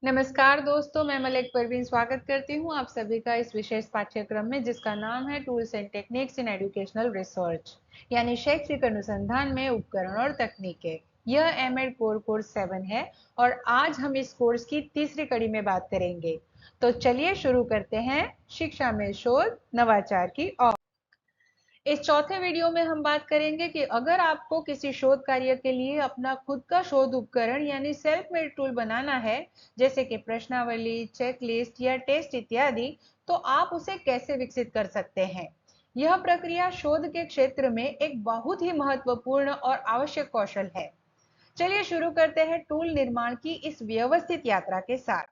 नमस्कार दोस्तों, मैं मलिक परवीन स्वागत करती हूँ आप सभी का इस विशेष पाठ्यक्रम में जिसका नाम है tools and techniques in educational research यानी शैक्षिक अनुसंधान में उपकरण और तकनीकें। यह एमएड कोर कोर्स 7 है और आज हम इस कोर्स की तीसरी कड़ी में बात करेंगे। तो चलिए शुरू करते हैं शिक्षा में शोध नवाचार की ओर। इस चौथे वीडियो में हम बात करेंगे कि अगर आपको किसी शोध कार्य के लिए अपना खुद का शोध उपकरण यानी सेल्फ मेड टूल बनाना है, जैसे कि प्रश्नावली, चेकलिस्ट या टेस्ट इत्यादि, तो आप उसे कैसे विकसित कर सकते हैं। यह प्रक्रिया शोध के क्षेत्र में एक बहुत ही महत्वपूर्ण और आवश्यक कौशल है। चलिए शुरू करते हैं टूल निर्माण की इस व्यवस्थित यात्रा के साथ।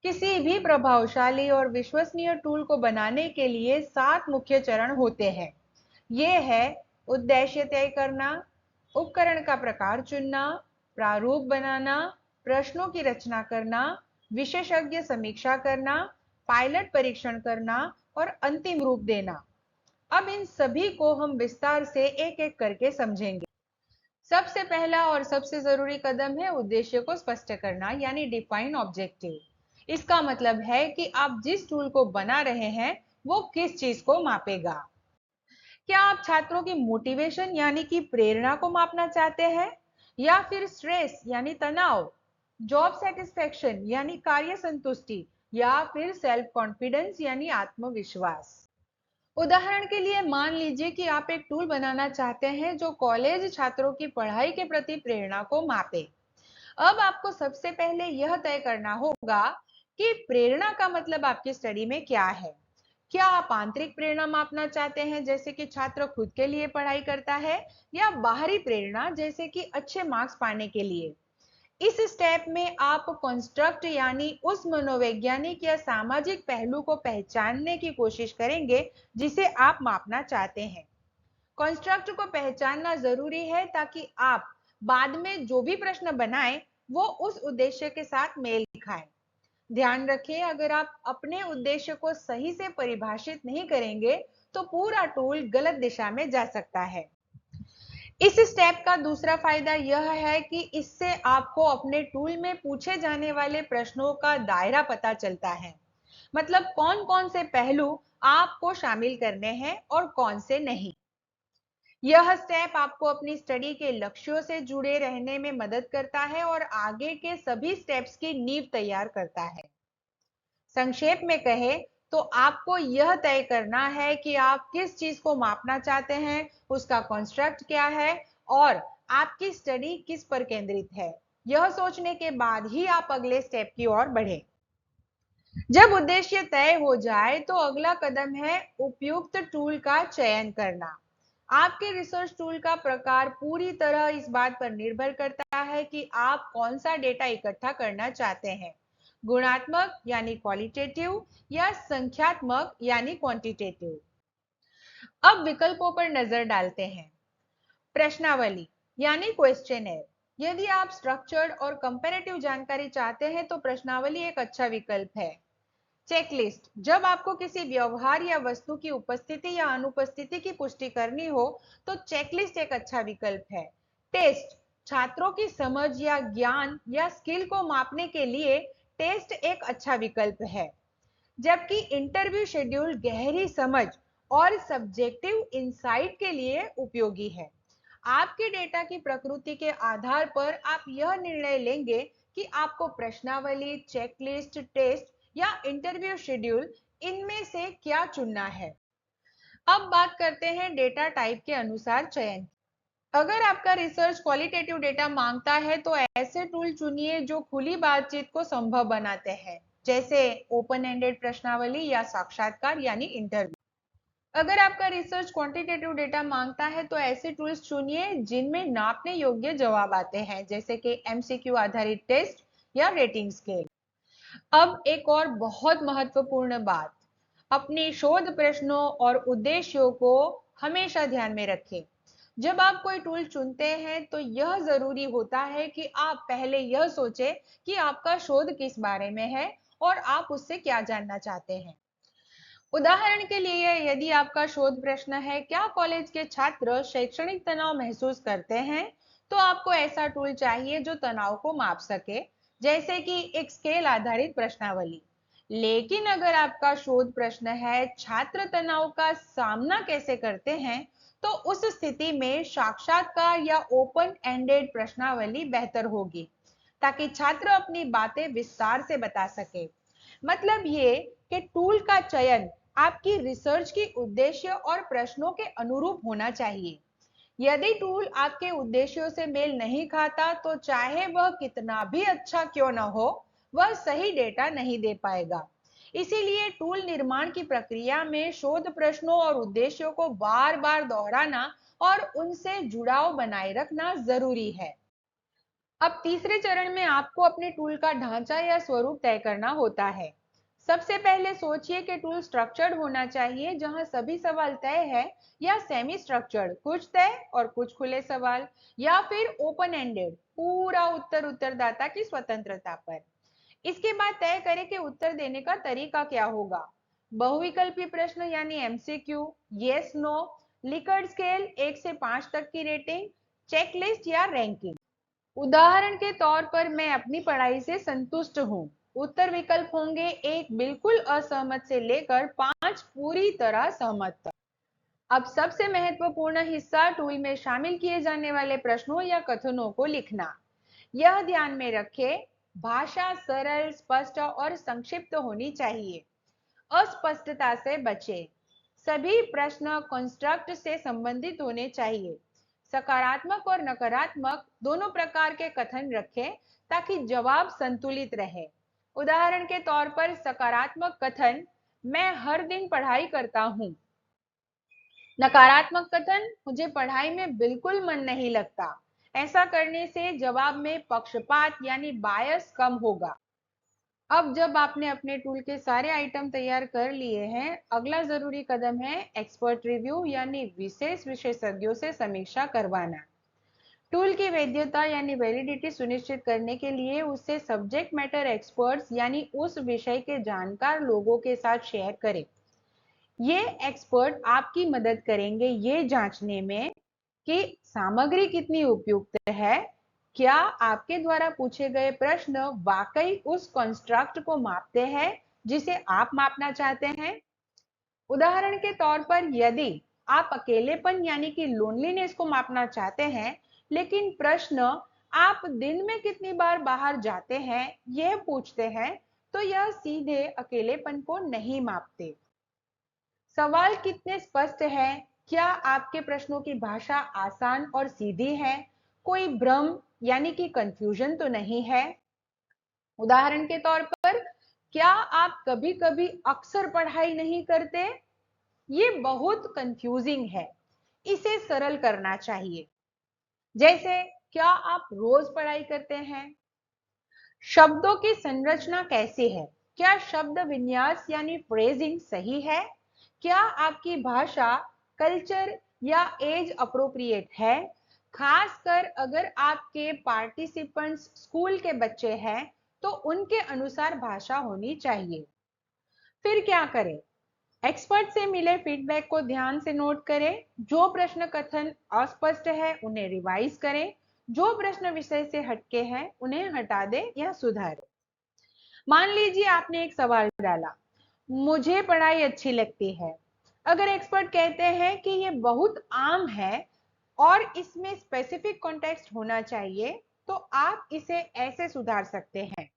किसी भी प्रभावशाली और विश्वसनीय टूल को बनाने के लिए 7 मुख्य चरण होते हैं। ये है उद्देश्य तय करना, उपकरण का प्रकार चुनना, प्रारूप बनाना, प्रश्नों की रचना करना, विशेषज्ञ समीक्षा करना, पायलट परीक्षण करना और अंतिम रूप देना। अब इन सभी को हम विस्तार से एक एक करके समझेंगे। सबसे पहला और सबसे जरूरी कदम है उद्देश्य को स्पष्ट करना यानी डिफाइन ऑब्जेक्टिव। इसका मतलब है कि आप जिस टूल को बना रहे हैं वो किस चीज को मापेगा। क्या आप छात्रों की मोटिवेशन यानी कि प्रेरणा को मापना चाहते हैं, या फिर स्ट्रेस यानी तनाव, जॉब सेटिस्फेक्शन यानी कार्य संतुष्टि, या फिर सेल्फ कॉन्फिडेंस यानी आत्मविश्वास। उदाहरण के लिए मान लीजिए कि आप एक टूल बनाना चाहते हैं जो कॉलेज छात्रों की पढ़ाई के प्रति प्रेरणा को मापे। अब आपको सबसे पहले यह तय करना होगा कि प्रेरणा का मतलब आपकी स्टडी में क्या है। क्या आप आंतरिक प्रेरणा मापना चाहते हैं, जैसे कि छात्र खुद के लिए पढ़ाई करता है, या बाहरी प्रेरणा जैसे कि अच्छे मार्क्स पाने के लिए। इस स्टेप में आप कंस्ट्रक्ट यानी उस मनोवैज्ञानिक या सामाजिक पहलू को पहचानने की कोशिश करेंगे जिसे आप मापना चाहते हैं। कंस्ट्रक्ट को पहचानना जरूरी है ताकि आप बाद में जो भी प्रश्न बनाएं वो उस उद्देश्य के साथ मेल खाएं। ध्यान रखें, अगर आप अपने उद्देश्य को सही से परिभाषित नहीं करेंगे तो पूरा टूल गलत दिशा में जा सकता है। इस स्टेप का दूसरा फायदा यह है कि इससे आपको अपने टूल में पूछे जाने वाले प्रश्नों का दायरा पता चलता है। मतलब कौन कौन से पहलू आपको शामिल करने हैं और कौन से नहीं। यह स्टेप आपको अपनी स्टडी के लक्ष्यों से जुड़े रहने में मदद करता है और आगे के सभी स्टेप्स की नींव तैयार करता है। संक्षेप में कहें तो आपको यह तय करना है कि आप किस चीज को मापना चाहते हैं, उसका कंस्ट्रक्ट क्या है और आपकी स्टडी किस पर केंद्रित है। यह सोचने के बाद ही आप अगले स्टेप की ओर बढ़ें। जब उद्देश्य तय हो जाए तो अगला कदम है उपयुक्त टूल का चयन करना। आपके रिसर्च टूल का प्रकार पूरी तरह इस बात पर निर्भर करता है कि आप कौन सा डेटा इकट्ठा करना चाहते हैं, गुणात्मक यानी क्वालिटेटिव या संख्यात्मक यानी क्वांटिटेटिव। अब विकल्पों पर नजर डालते हैं। प्रश्नावली यानी क्वेश्चनर। यदि आप स्ट्रक्चर्ड और कंपैरेटिव जानकारी चाहते हैं तो प्रश्नावली एक अच्छा विकल्प है। चेकलिस्ट, जब आपको किसी व्यवहार या वस्तु की उपस्थिति या अनुपस्थिति की पुष्टि करनी हो तो चेकलिस्ट एक अच्छा विकल्प है। टेस्ट, छात्रों की समझ या ज्ञान या स्किल को मापने के लिए टेस्ट एक अच्छा विकल्प है। जबकि इंटरव्यू शेड्यूल गहरी समझ और सब्जेक्टिव इंसाइट के लिए उपयोगी है। आपके डेटा की प्रकृति के आधार पर आप यह निर्णय लेंगे कि आपको प्रश्नावली, चेकलिस्ट, टेस्ट या इंटरव्यू शेड्यूल इनमें से क्या चुनना है। अब बात करते हैं डेटा टाइप के अनुसार चयन। अगर आपका रिसर्च क्वालिटेटिव डेटा मांगता है तो ऐसे टूल चुनिए जो खुली बातचीत को संभव बनाते हैं, जैसे ओपन एंडेड प्रश्नावली या साक्षात्कार यानी इंटरव्यू। अगर आपका रिसर्च क्वांटिटेटिव डेटा मांगता है तो ऐसे टूल्स चुनिए जिनमें नापने योग्य जवाब आते हैं, जैसे कि एमसीक्यू आधारित टेस्ट या रेटिंग स्केल। अब एक और बहुत महत्वपूर्ण बात, अपने शोध प्रश्नों और उद्देश्यों को हमेशा ध्यान में रखें। जब आप कोई टूल चुनते हैं तो यह जरूरी होता है कि आप पहले यह सोचें कि आपका शोध किस बारे में है और आप उससे क्या जानना चाहते हैं। उदाहरण के लिए, यदि आपका शोध प्रश्न है क्या कॉलेज के छात्र शैक्षणिक तनाव महसूस करते हैं, तो आपको ऐसा टूल चाहिए जो तनाव को माप सके, जैसे कि एक स्केल आधारित प्रश्नावली। लेकिन अगर आपका शोध प्रश्न है छात्र तनाव का सामना कैसे करते हैं, तो उस स्थिति में साक्षात्कार या ओपन एंडेड प्रश्नावली बेहतर होगी, ताकि छात्र अपनी बातें विस्तार से बता सके। मतलब ये कि टूल का चयन आपकी रिसर्च की उद्देश्य और प्रश्नों के अनुरूप होना चाहिए। यदि टूल आपके उद्देश्यों से मेल नहीं खाता, तो चाहे वह कितना भी अच्छा क्यों न हो, वह सही डेटा नहीं दे पाएगा। इसीलिए टूल निर्माण की प्रक्रिया में शोध प्रश्नों और उद्देश्यों को बार बार दोहराना और उनसे जुड़ाव बनाए रखना जरूरी है। अब तीसरे चरण में आपको अपने टूल का ढांचा या स्वरूप तय करना होता है। सबसे पहले सोचिए कि टूल स्ट्रक्चर्ड होना चाहिए, जहां सभी सवाल तय है, या सेमी स्ट्रक्चर्ड, कुछ तय और कुछ खुले सवाल, या फिर ओपन एंडेड, पूरा उत्तर उत्तरदाता की स्वतंत्रता पर। इसके बाद तय करें कि उत्तर देने का तरीका क्या होगा। बहुविकल्पी प्रश्न यानी MCQ, yes no, Likert scale 1 से 5 तक की रेटिंग, चेकलिस्ट या रैंकिंग। उदाहरण के तौर पर मैं अपनी पढ़ाई से संतुष्ट हूँ। उत्तर विकल्प होंगे 1 बिल्कुल असहमत से लेकर 5 पूरी तरह सहमत तक। अब सबसे महत्वपूर्ण हिस्सा, टूल में शामिल किए जाने वाले प्रश्नों या कथनों को लिखना। यह ध्यान में रखें, भाषा सरल, स्पष्ट और संक्षिप्त होनी चाहिए। अस्पष्टता से बचें। सभी प्रश्न कंस्ट्रक्ट से संबंधित होने चाहिए। सकारात्मक और नकारात्मक दोनों प्रकार के कथन रखें, ताकि जवाब संतुलित रहे। उदाहरण के तौर पर सकारात्मक कथन, मैं हर दिन पढ़ाई करता हूँ। नकारात्मक कथन, मुझे पढ़ाई में बिल्कुल मन नहीं लगता। ऐसा करने से जवाब में पक्षपात यानी बायस कम होगा। अब जब आपने अपने टूल के सारे आइटम तैयार कर लिए हैं, अगला जरूरी कदम है एक्सपर्ट रिव्यू यानी विशेष विशेषज्ञों से समीक्षा करवाना। टूल की वैधता यानी वैलिडिटी सुनिश्चित करने के लिए उसे सब्जेक्ट मैटर एक्सपर्ट्स यानी उस विषय के जानकार लोगों के साथ शेयर करें। ये एक्सपर्ट आपकी मदद करेंगे ये जांचने में कि सामग्री कितनी उपयुक्त है, क्या आपके द्वारा पूछे गए प्रश्न वाकई उस कंस्ट्रक्ट को मापते हैं जिसे आप मापना चाहते हैं। उदाहरण के तौर पर यदि आप अकेलेपन यानी कि लोनलीनेस को मापना चाहते हैं, लेकिन प्रश्न आप दिन में कितनी बार बाहर जाते हैं यह पूछते हैं, तो यह सीधे अकेलेपन को नहीं मापते। सवाल कितने स्पष्ट है, क्या आपके प्रश्नों की भाषा आसान और सीधी है, कोई भ्रम यानी कि कंफ्यूजन तो नहीं है। उदाहरण के तौर पर, क्या आप कभी-कभी अक्सर पढ़ाई नहीं करते, ये बहुत कंफ्यूजिंग है, इसे सरल करना चाहिए। जैसे, क्या आप रोज पढ़ाई करते हैं। शब्दों की संरचना कैसी है, क्या शब्द विन्यास यानी फ्रेजिंग सही है, क्या आपकी भाषा कल्चर या एज अप्रोप्रिएट है, खासकर अगर आपके पार्टिसिपेंट्स स्कूल के बच्चे हैं तो उनके अनुसार भाषा होनी चाहिए। फिर क्या करें, एक्सपर्ट से मिले फीडबैक को ध्यान से नोट करें। जो प्रश्न कथन अस्पष्ट है उन्हें रिवाइज करें, जो प्रश्न विषय से हटके हैं उन्हें हटा दें या सुधारें। मान लीजिए आपने एक सवाल डाला, मुझे पढ़ाई अच्छी लगती है। अगर एक्सपर्ट कहते हैं कि ये बहुत आम है और इसमें स्पेसिफिक कॉन्टेक्स्ट होना चाहिए, तो आप इसे ऐसे सुधार सकते हैं,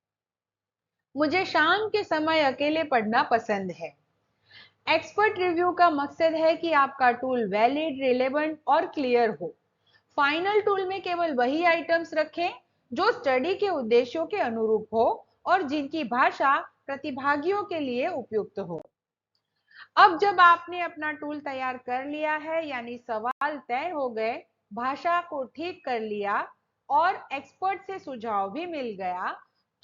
मुझे शाम के समय अकेले पढ़ना पसंद है। एक्सपर्ट रिव्यू का मकसद है कि आपका टूल वैलिड, रिलेवेंट और क्लियर हो। फाइनल टूल में केवल वही आइटम्स रखें जो स्टडी के उद्देश्यों के अनुरूप हो और जिनकी भाषा प्रतिभागियों के लिए उपयुक्त हो। अब जब आपने अपना टूल तैयार कर लिया है, यानी सवाल तय हो गए, भाषा को ठीक कर लिया और एक्सपर्ट से सुझाव भी मिल गया,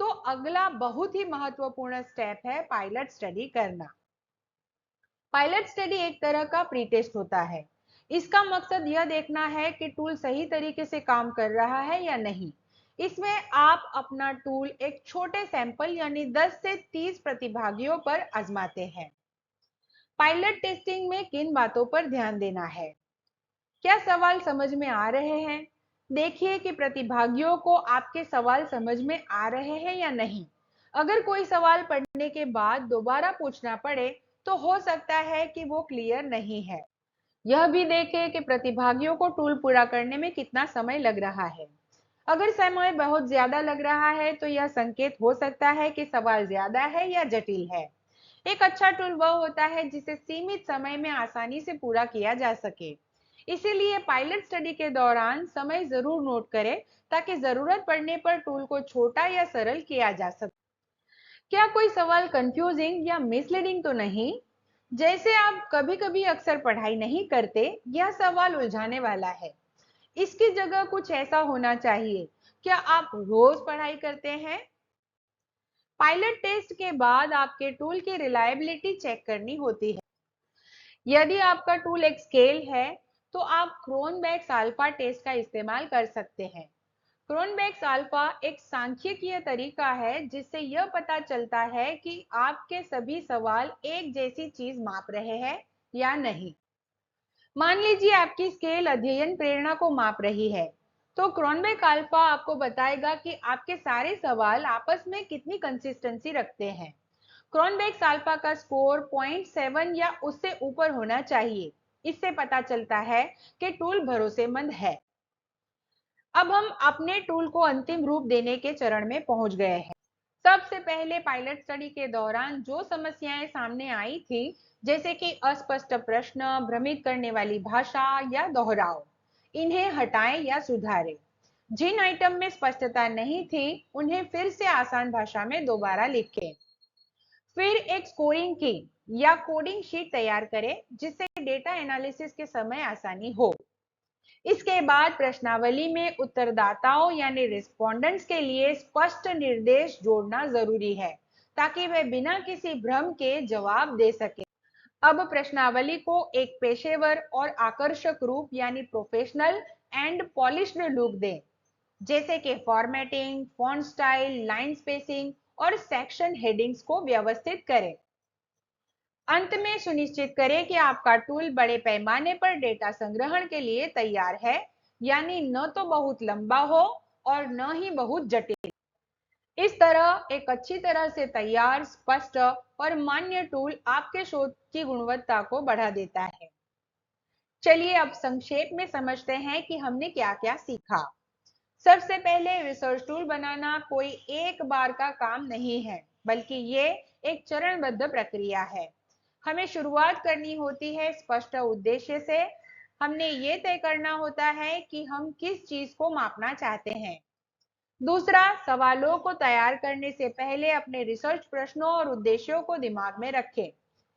तो अगला बहुत ही महत्वपूर्ण स्टेप है पायलट स्टडी करना। पायलट स्टडी एक तरह का प्री टेस्ट होता है। इसका मकसद यह देखना है कि टूल सही तरीके से काम कर रहा है या नहीं। इसमें आप अपना टूल एक छोटे सैंपल यानी 10 से 30 प्रतिभागियों पर आजमाते हैं। पायलट टेस्टिंग में किन बातों पर ध्यान देना है, क्या सवाल समझ में आ रहे हैं, देखिए कि प्रतिभागियों को आपके सवाल समझ में आ रहे हैं या नहीं। अगर कोई सवाल पढ़ने के बाद दोबारा पूछना पड़े, तो हो सकता है कि वो क्लियर नहीं है। यह भी देखें कि प्रतिभागियों को टूल पूरा करने में कितना समय लग रहा है। अगर समय बहुत ज्यादा लग रहा है, तो यह संकेत हो सकता है कि सवाल ज्यादा है या जटिल है। एक अच्छा टूल वह होता है जिसे सीमित समय में आसानी से पूरा किया जा सके। इसीलिए पायलट स्टडी के दौरान समय जरूर नोट करें, ताकि जरूरत पड़ने पर टूल को छोटा या सरल किया जा सके। क्या कोई सवाल कंफ्यूजिंग या मिसलीडिंग तो नहीं? जैसे आप कभी-कभी अक्सर पढ़ाई नहीं करते, यह सवाल उलझाने वाला है। इसकी जगह कुछ ऐसा होना चाहिए, क्या आप रोज पढ़ाई करते हैं? पायलट टेस्ट के बाद आपके टूल की रिलायबिलिटी चेक करनी होती है। यदि आपका टूल एक स्केल है, तो आप क्रोनबेक्स अल्फा टेस्ट का इस्तेमाल कर सकते हैं। क्रोनबेक्स अल्फा एक सांख्यिकीय तरीका है जिससे यह पता चलता है कि आपके सभी सवाल एक जैसी चीज माप रहे हैं या नहीं। मान लीजिए आपकी स्केल अध्ययन प्रेरणा को माप रही है, तो क्रोनबेक अल्फा आपको बताएगा कि आपके सारे सवाल आपस में कितनी कंसिस्टेंसी रखते हैं। क्रोनबेक अल्फा का स्कोर 0.7 या उससे ऊपर होना चाहिए। इससे पता चलता है कि टूल भरोसेमंद है। अब हम अपने टूल को अंतिम रूप देने के चरण में पहुंच गए हैं। सबसे पहले पायलट स्टडी के दौरान जो समस्याएं सामने आई थी, जैसे कि अस्पष्ट प्रश्न, भ्रमित करने वाली भाषा या दोहराव, इन्हें हटाएं या सुधारें। जिन आइटम में स्पष्टता नहीं थी, उन्हें फिर से आसान भाषा में दोबारा लिखें। फिर एक स्कोरिंग की या कोडिंग शीट तैयार करें, जिससे डेटा एनालिसिस के समय आसानी हो। इसके बाद प्रश्नावली में उत्तरदाताओं यानी रिस्पोंडेंट्स के लिए स्पष्ट निर्देश जोड़ना जरूरी है, ताकि वे बिना किसी भ्रम के जवाब दे सके। अब प्रश्नावली को एक पेशेवर और आकर्षक रूप यानी प्रोफेशनल एंड पॉलिश्ड लुक दें, जैसे कि formatting, font style, line spacing और सेक्शन हेडिंग्स को व्यवस्थित करें। अंत में सुनिश्चित करें कि आपका टूल बड़े पैमाने पर डेटा संग्रहण के लिए तैयार है, यानी न तो बहुत लंबा हो और न ही बहुत जटिल। इस तरह एक अच्छी तरह से तैयार, स्पष्ट और मान्य टूल आपके शोध की गुणवत्ता को बढ़ा देता है। चलिए अब संक्षेप में समझते हैं कि हमने क्या-क्या सीखा। सबसे पहले रिसर्च टूल बनाना कोई एक बार का काम नहीं है, बल्कि ये एक चरणबद्ध प्रक्रिया है। हमें शुरुआत करनी होती है स्पष्ट उद्देश्य से। हमने ये तय करना होता है कि हम किस चीज को मापना चाहते हैं। दूसरा, सवालों को तैयार करने से पहले अपने रिसर्च प्रश्नों और उद्देश्यों को दिमाग में रखें।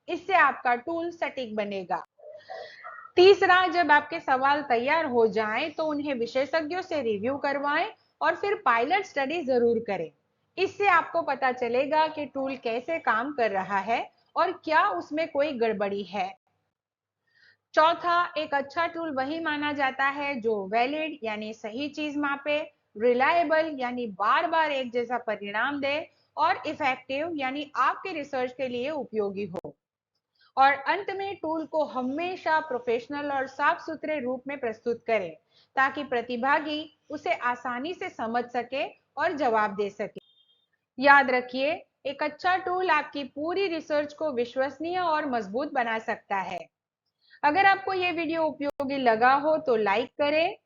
इससे आपका टूल सटीक बनेगा। तीसरा, जब आपके सवाल तैयार हो जाएं, तो उन्हें विशेषज्ञों से रिव्यू करवाएं और फिर पायलट स्टडी जरूर करें। इससे आपको पता चलेगा कि टूल कैसे काम कर रहा है और क्या उसमें कोई गड़बड़ी है। चौथा, एक अच्छा टूल वही माना जाता है जो वैलिड यानी सही चीज मापे, रिलायबल यानी बार बार एक जैसा परिणाम दे, और इफेक्टिव यानी आपके रिसर्च के लिए उपयोगी हो। और अंत में टूल को हमेशा प्रोफेशनल और साफ सुथरे रूप में प्रस्तुत करें, ताकि प्रतिभागी उसे आसानी से समझ सके और जवाब दे सके। याद रखिए, एक अच्छा टूल आपकी पूरी रिसर्च को विश्वसनीय और मजबूत बना सकता है। अगर आपको ये वीडियो उपयोगी लगा हो तो लाइक करें,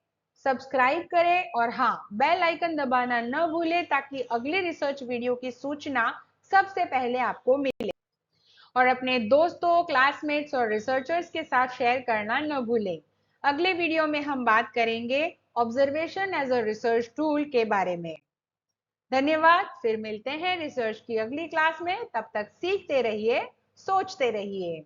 सब्सक्राइब करें और हाँ, बेल आइकन दबाना न भूलें, ताकि अगले रिसर्च वीडियो की सूचना सबसे पहले आपको मिले। और अपने दोस्तों, क्लासमेट्स और रिसर्चर्स के साथ शेयर करना न भूलें। अगले वीडियो में हम बात करेंगे observation as a research tool के बारे में। धन्यवाद। फिर मिलते हैं रिसर्च की अगली क्लास में। तब तक सीखते रहिए, सोचते रहिए।